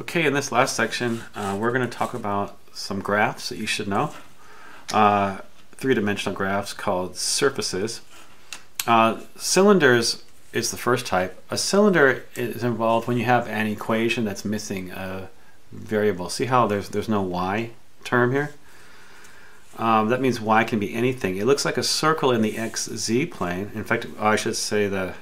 Okay, in this last section, we're going to talk about some graphs that you should know. Three-dimensional graphs called surfaces. Cylinders is the first type. A cylinder is involved when you have an equation that's missing a variable. See how there's no y term here? That means y can be anything. It looks like a circle in the xz plane. In fact, I should say the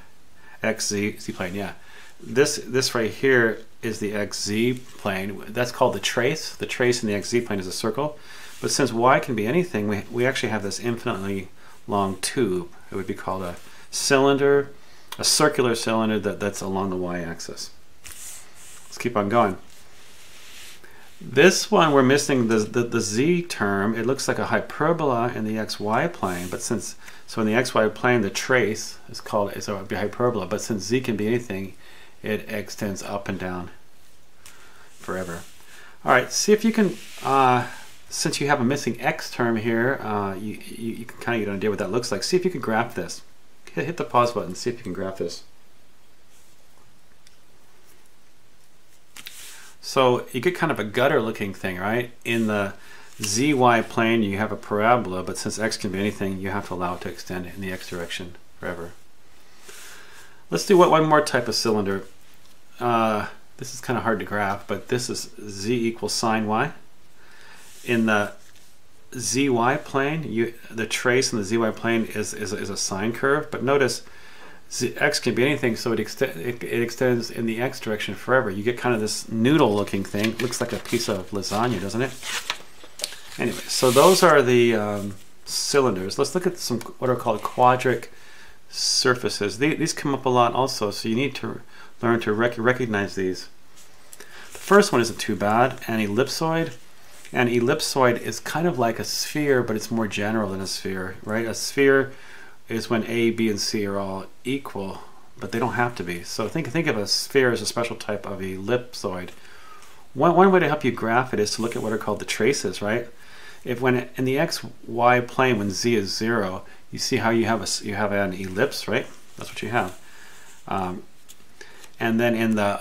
xz plane. Yeah, this right here is the xz plane. That's called the trace. The trace in the xz plane is a circle. But since y can be anything, we actually have this infinitely long tube. It would be called a cylinder, a circular cylinder that's along the y-axis. Let's keep on going. This one we're missing the z term. It looks like a hyperbola in the xy plane, but so in the xy plane the trace is called it would be hyperbola. But since z can be anything, it extends up and down forever. All right, see if you can. Since you have a missing x term here, you can kind of get an idea what that looks like. See if you can graph this. Hit the pause button. See if you can graph this. So you get kind of a gutter-looking thing, right? In the zy plane, you have a parabola, but since x can be anything, you have to allow it to extend in the x direction forever. Let's do one more type of cylinder. This is kind of hard to graph, but this is z equals sine y. In the zy plane, the trace in the zy plane is a sine curve, but notice x can be anything, so it extends in the x direction forever. You get kind of this noodle-looking thing. It looks like a piece of lasagna, doesn't it? Anyway, so those are the cylinders. Let's look at some what are called quadric surfaces. These come up a lot also, so you need to learn to recognize these. The first one isn't too bad, an ellipsoid. An ellipsoid is kind of like a sphere, but it's more general than a sphere, right? A sphere is when A, B, and C are all equal, but they don't have to be. So think of a sphere as a special type of ellipsoid. One way to help you graph it is to look at what are called the traces, right? When in the xy plane, when z is 0, you see how you have an ellipse, right? That's what you have. And then in the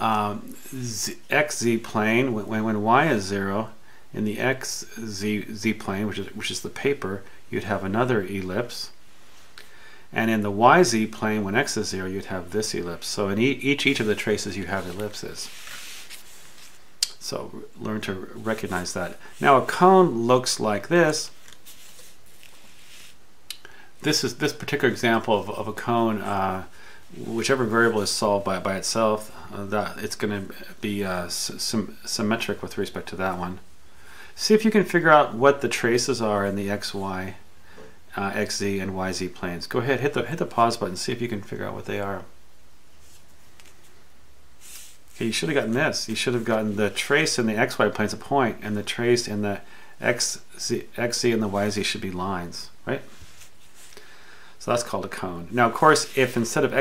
xz plane, when y is 0, in the xz plane, which is the paper, you'd have another ellipse. And in the yz plane, when x is 0, you'd have this ellipse. So in each of the traces, you have ellipses. So learn to recognize that. Now a cone looks like this. This particular example of a cone. Whichever variable is solved by itself, that it's going to be symmetric with respect to that one. See if you can figure out what the traces are in the xy, xz, and yz planes. Go ahead, hit the pause button. See if you can figure out what they are. Okay, you should have gotten this. You should have gotten the trace in the xy plane is a point, and the trace in the xz and the yz should be lines, right? So that's called a cone. Now, of course, if instead of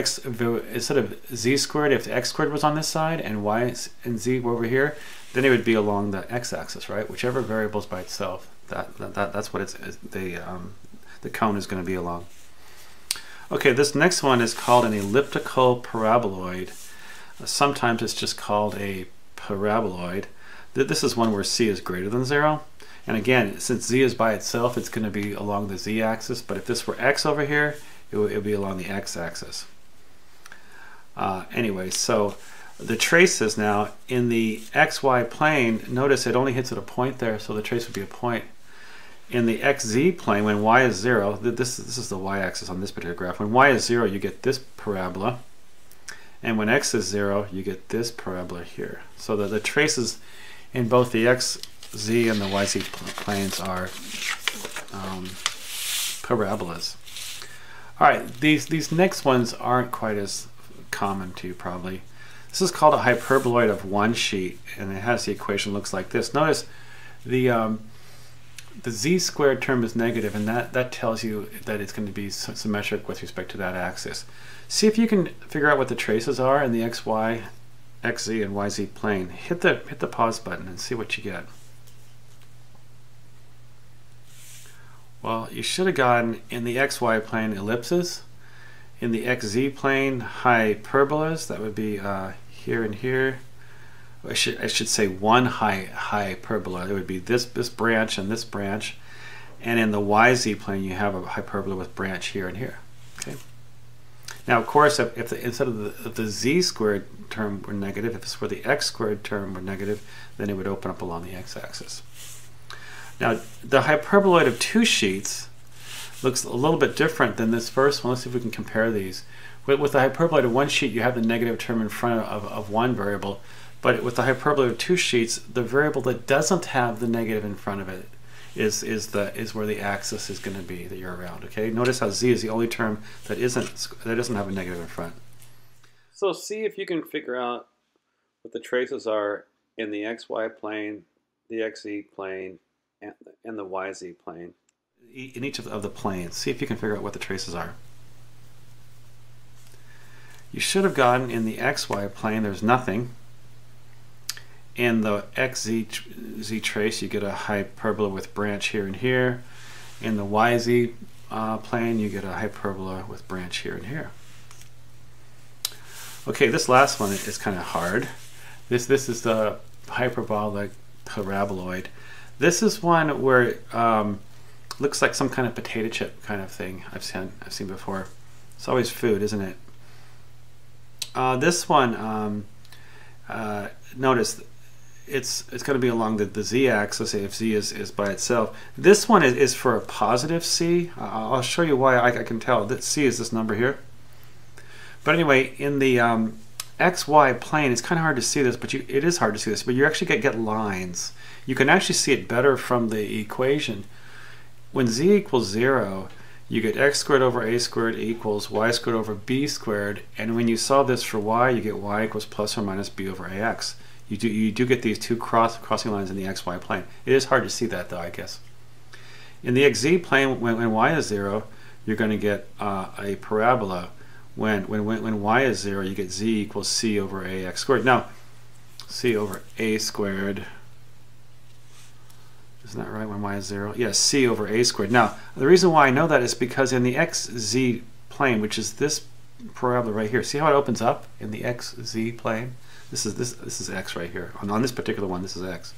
z squared, if the x squared was on this side and y and z were over here, then it would be along the x-axis, right? Whichever variable is by itself, that's what the cone is going to be along. Okay, this next one is called an elliptical paraboloid. Sometimes it's just called a paraboloid. This is one where c is greater than 0. And again, since z is by itself, it's going to be along the z-axis. But if this were x over here, it would be along the x-axis. Anyway, so the traces now in the xy plane, notice it only hits at a point there, so the trace would be a point. In the xz plane, when y is 0, this is the y-axis on this particular graph. When y is 0, you get this parabola. And when x is 0, you get this parabola here. So the traces in both the xz and the yz planes are parabolas. All right, these next ones aren't quite as common to you probably. This is called a hyperboloid of one sheet, and it has the equation looks like this. Notice the z squared term is negative, and that tells you that it's going to be symmetric with respect to that axis. See if you can figure out what the traces are in the xy, xz, and yz plane. Hit the pause button and see what you get. Well, you should have gotten in the xy plane ellipses, in the xz plane hyperbolas. That would be here and here. I should say one hyperbola. It would be this branch and this branch, and in the YZ plane you have a hyperbola with branch here and here. Okay. Now, of course, if instead of the z squared term were negative, if this were the x squared term were negative, then it would open up along the x-axis. Now, the hyperboloid of two sheets looks a little bit different than this first one. Let's see if we can compare these. With the hyperboloid of one sheet, you have the negative term in front of one variable, but with the hyperboloid of two sheets, the variable that doesn't have the negative in front of it is where the axis is going to be that you're around. Okay, notice how z is the only term that doesn't have a negative in front. So see if you can figure out what the traces are in the xy plane, the xz plane, and the yz plane. In each of the planes, see if you can figure out what the traces are. You should have gotten in the xy plane there's nothing. In the xz trace you get a hyperbola with branch here and here. In the yz plane you get a hyperbola with branch here and here. Okay, this last one is kind of hard. This is the hyperbolic paraboloid. This is one where it looks like some kind of potato chip kind of thing I've seen before. It's always food, isn't it? This one, notice it's going to be along the z-axis if z is by itself. This one is for a positive c. I'll show you why I can tell. That c is this number here. But anyway, in the xy plane, it's kind of hard to see this, but it is hard to see this. But you actually get lines. You can actually see it better from the equation. When z equals 0, you get x squared over a squared equals y squared over b squared, and when you solve this for y, you get y equals plus or minus b over ax. You do get these two crossing lines in the xy plane. It is hard to see that though, I guess. In the xz plane, when y is 0, you're going to get a parabola. When y is 0, you get z equals c over ax squared. Now, c over a squared. Isn't that right, when y is 0? Yes, c over a squared. Now, the reason why I know that is because in the xz plane, which is this parabola right here, see how it opens up in the xz plane? This is x right here. On this particular one, this is x.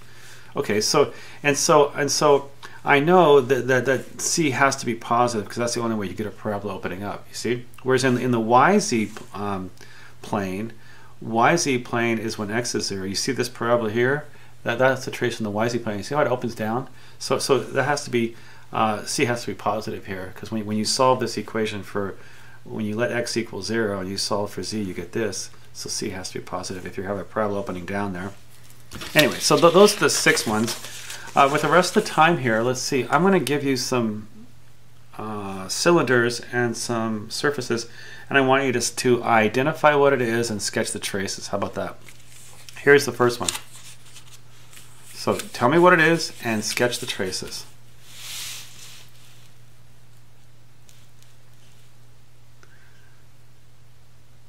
Okay, so I know that c has to be positive because that's the only way you get a parabola opening up, you see? Whereas in the yz plane, yz plane is when x is 0. You see this parabola here? That's the trace in the yz plane. You see how it opens down? So that has to be, c has to be positive here, because when you solve this equation for, when you let x equal 0 and you solve for z, you get this. So c has to be positive if you have a parabola opening down there. Anyway, so those are the 6 ones. With the rest of the time here, let's see. I'm going to give you some cylinders and some surfaces, and I want you to identify what it is and sketch the traces. How about that? Here's the first one. So tell me what it is and sketch the traces.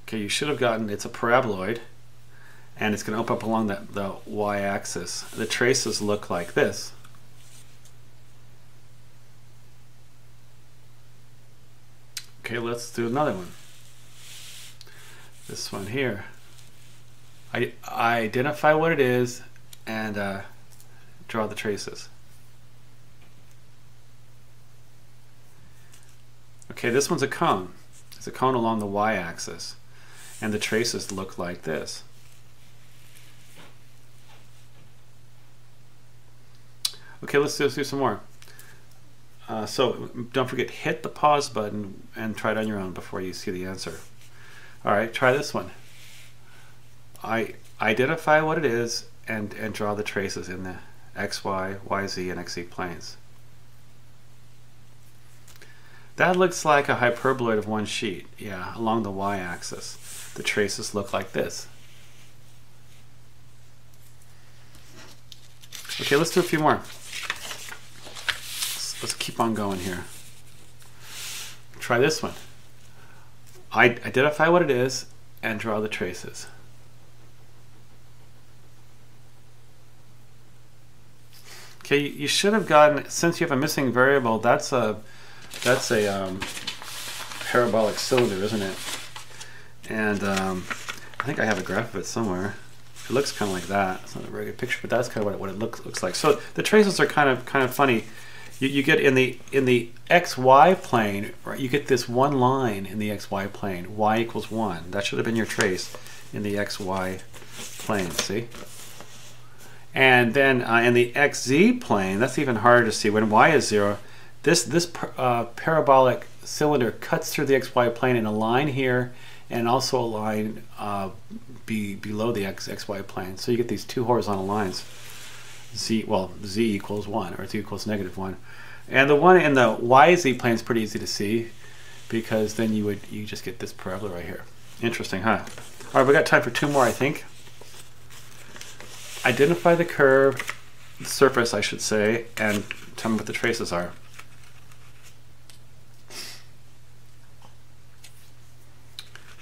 Okay, you should have gotten, it's a paraboloid, and it's going to open up along the y-axis. The traces look like this. Okay, let's do another one. This one here. I identify what it is and draw the traces. Okay, this one's a cone. It's a cone along the y-axis, and the traces look like this. Okay, let's do some more. So don't forget, hit the pause button and try it on your own before you see the answer. All right, try this one. I identify what it is and draw the traces in the x, y, yz, and xz planes. That looks like a hyperboloid of one sheet, yeah, along the y-axis. The traces look like this. Okay, let's do a few more. Let's keep on going here. Try this one. I identify what it is and draw the traces. Okay, you should have gotten, since you have a missing variable, that's a parabolic cylinder, isn't it? And I think I have a graph of it somewhere. It looks kind of like that. It's not a very good picture, but that's kind of what it looks like. So the traces are kind of funny. You get in the XY plane, right? You get this one line in the XY plane, y equals 1. That should have been your trace in the XY plane. See? And then in the XZ plane, that's even harder to see. When y is 0, this parabolic cylinder cuts through the XY plane in a line here, and also a line below the XY plane. So you get these two horizontal lines. Z equals 1, or Z equals -1. And the one in the YZ plane is pretty easy to see, because then you just get this parabola right here. Interesting, huh? All right, we got time for 2 more, I think. Identify the curve, the surface, I should say, and tell me what the traces are.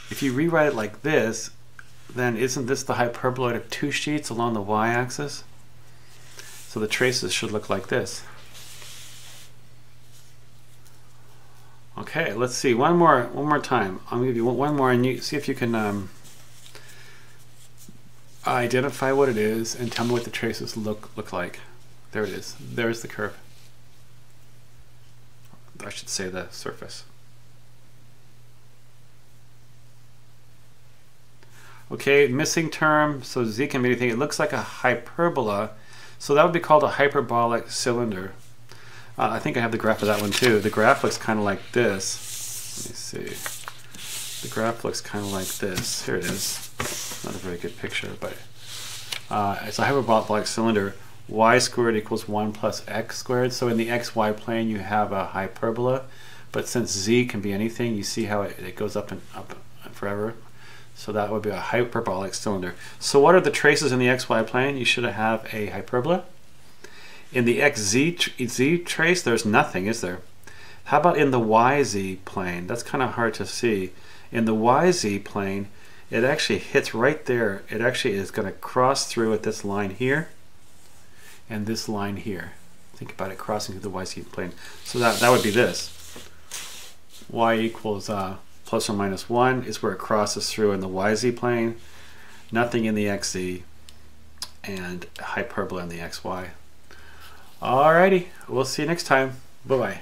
If you rewrite it like this, then isn't this the hyperboloid of 2 sheets along the y-axis? So the traces should look like this. Okay, let's see. One more time. I'm gonna give you one more, and you see if you can identify what it is and tell me what the traces look like. There it is. There's the curve. I should say the surface. Okay, missing term. So Z can be anything. It looks like a hyperbola. So that would be called a hyperbolic cylinder. I think I have the graph of that one too. The graph looks kind of like this. Let me see. The graph looks kind of like this. Here it is. Not a very good picture, but it's a hyperbolic cylinder. Y squared equals 1 plus x squared. So in the xy plane you have a hyperbola, but since Z can be anything, you see how it goes up and up forever. So that would be a hyperbolic cylinder. So what are the traces in the xy plane? You should have a hyperbola. In the XZ trace, there's nothing, is there? How about in the YZ plane? That's kind of hard to see. In the YZ plane, it actually hits right there. It actually is going to cross through at this line here and this line here. Think about it crossing through the YZ plane. So that would be this. Y equals plus or minus 1 is where it crosses through in the YZ plane. Nothing in the XZ, and hyperbola in the XY. Alrighty, we'll see you next time. Bye-bye.